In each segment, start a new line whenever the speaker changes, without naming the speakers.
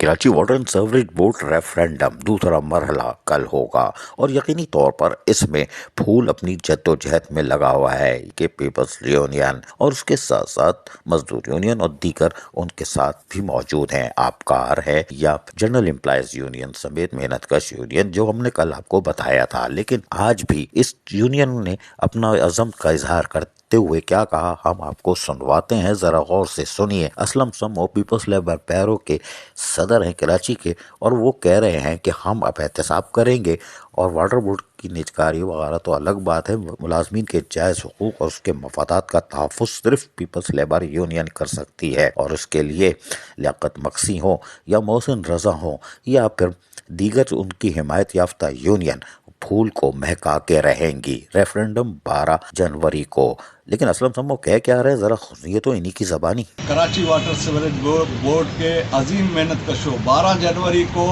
Karachi water and sewerage board referendum دوسرا مرحلہ کل ہوگا اور یقینی طور پر اس میں پھول اپنی جد و جہد میں لگا ہوا ہے کہ پیپلز یونین اور اس کے ساتھ ساتھ مزدور یونین اور دیگر ان کے ساتھ بھی موجود ہیں، آبکار ہے یا جنرل امپلائیز یونین سمیت محنت کش یونین جو ہم نے کل آپ کو بتایا تھا۔ لیکن آج بھی اس یونین نے اپنا عزم کا اظہار کرتے ہوئے کیا کہا ہم آپ کو سنواتے ہیں، ذرا غور سے سنیے۔ اسلم سمو پیپلز لیبر پیرو کے صدر ہیں کراچی کے، اور وہ کہہ رہے ہیں کہ ہم اب احتساب کریں گے اور واٹر بورڈ کی نجکاری وغیرہ تو الگ بات ہے، ملازمین کے جائز حقوق اور اس کے مفادات کا تحفظ صرف پیپلز لیبر یونین کر سکتی ہے، اور اس کے لیے لیاقت مکسی ہو یا محسن رضا ہو یا پھر دیگر ان کی حمایت یافتہ یونین پھول کو مہکا کے رہیں گی۔ ریفرینڈم 12 جنوری کو، لیکن اسلم سمو کہہ کیا رہے ذرا سنیے تو انہی کی زبانی۔
کراچی واٹر سیوریج بورڈ کے عظیم محنت کشوں 12 جنوری کو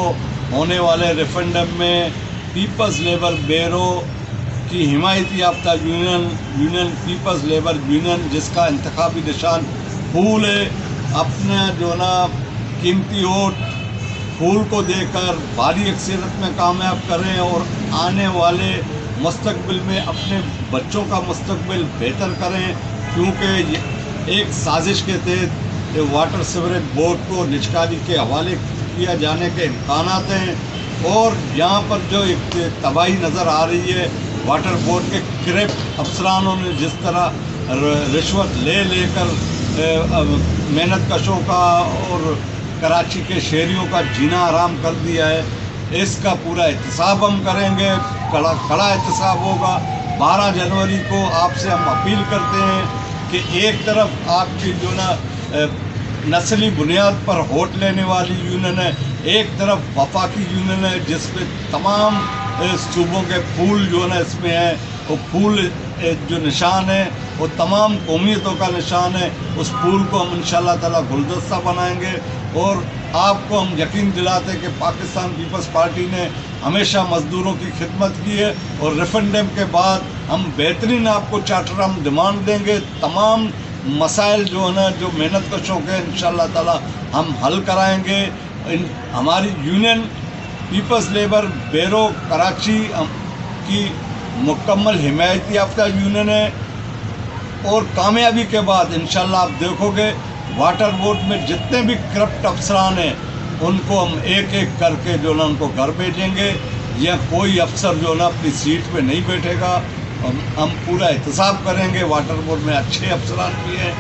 ہونے والے ریفرینڈم میں پیپلز لیبر بیرو کی حمایت یافتہ یونین پیپلز لیبر یونین جس کا انتخابی نشان پھول ہے، اپنا جو نا قیمتی ووٹ پھول کو دے کر بھاری اکثریت میں کامیاب کریں اور آنے والے مستقبل میں اپنے بچوں کا مستقبل بہتر کریں، کیونکہ ایک سازش کے تحت واٹر سیوریج بورڈ کو نجکاری کے حوالے کیا جانے کے امکانات ہیں، اور یہاں پر جو ایک تباہی نظر آ رہی ہے، واٹر بورڈ کے کرپٹ افسرانوں نے جس طرح رشوت لے کر محنت کشوں کا اور کراچی کے شہریوں کا جینا حرام کر دیا ہے، اس کا پورا احتساب ہم کریں گے، کڑا احتساب ہوگا۔ 12 جنوری کو آپ سے ہم اپیل کرتے ہیں کہ ایک طرف آپ کی جو نا نسلی بنیاد پر ووٹ لینے والی یونین ہے، ایک طرف وفاقی یونین ہے جس میں تمام صوبوں کے پھول جو نا اس میں ہیں، وہ پھول جو نشان ہے وہ تمام قومیتوں کا نشان ہے، اس پھول کو ہم انشاءاللہ تعالیٰ گلدستہ بنائیں گے، اور آپ کو ہم یقین دلاتے ہیں کہ پاکستان پیپلز پارٹی نے ہمیشہ مزدوروں کی خدمت کی ہے، اور ریفرینڈم کے بعد ہم بہترین آپ کو چارٹر ہم ڈیمانڈ دیں گے، تمام مسائل جو ہے نا جو محنت کشوں کے انشاءاللہ تعالیٰ ہم حل کرائیں گے۔ ہماری یونین پیپلز لیبر بیرو کراچی کی مکمل حمایت یافتہ یونین ہے، اور کامیابی کے بعد انشاءاللہ آپ دیکھو گے واٹر بورڈ میں جتنے بھی کرپٹ افسران ہیں ان کو ہم ایک ایک کر کے جو نا ان کو گھر بھیجیں گے، یا کوئی افسر جو نا اپنی سیٹ پہ نہیں بیٹھے گا۔ ہم پورا احتساب کریں گے۔ واٹر بورڈ میں اچھے افسران بھی ہیں،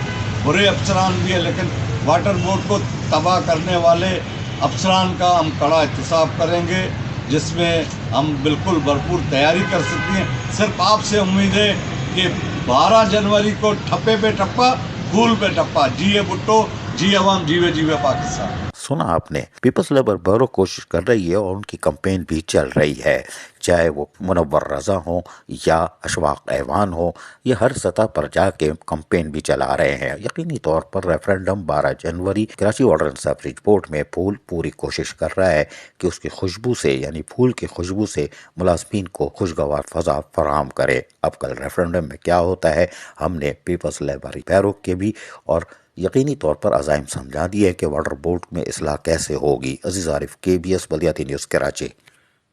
برے افسران بھی ہیں، لیکن واٹر بورڈ کو تباہ کرنے والے افسران کا ہم کڑا احتساب کریں گے، جس میں ہم بالکل بھرپور تیاری کر سکتے ہیں۔ صرف آپ سے امید ہے کہ 12 جنوری کو ٹھپے پہ ٹھپا، پھول پہ ٹپا، جیے بھٹو، جی عوام، جیوے پاکستان۔
سنا آپ نے، پیپلز لیبر بیورو کوشش کر رہی ہے اور ان کی کمپین بھی چل رہی ہے، چاہے وہ منور رضا ہوں یا اشفاق ایوان ہو، یہ ہر سطح پر جا کے کمپین بھی چلا رہے ہیں۔ یقینی طور پر ریفرینڈم 12 جنوری Karachi water and sewerage board میں پھول پوری کوشش کر رہا ہے کہ اس کی خوشبو سے، یعنی پھول کی خوشبو سے ملازمین کو خوشگوار فضا فراہم کرے۔ اب کل ریفرینڈم میں کیا ہوتا ہے، ہم نے پیپلز لیبر پیرو کے بھی اور یقینی طور پر عزائم سمجھا دیے کہ واٹر بورڈ میں اصلاح کیسے ہوگی۔ عزیز عارف، KBS بلدیاتی نیوز کراچی۔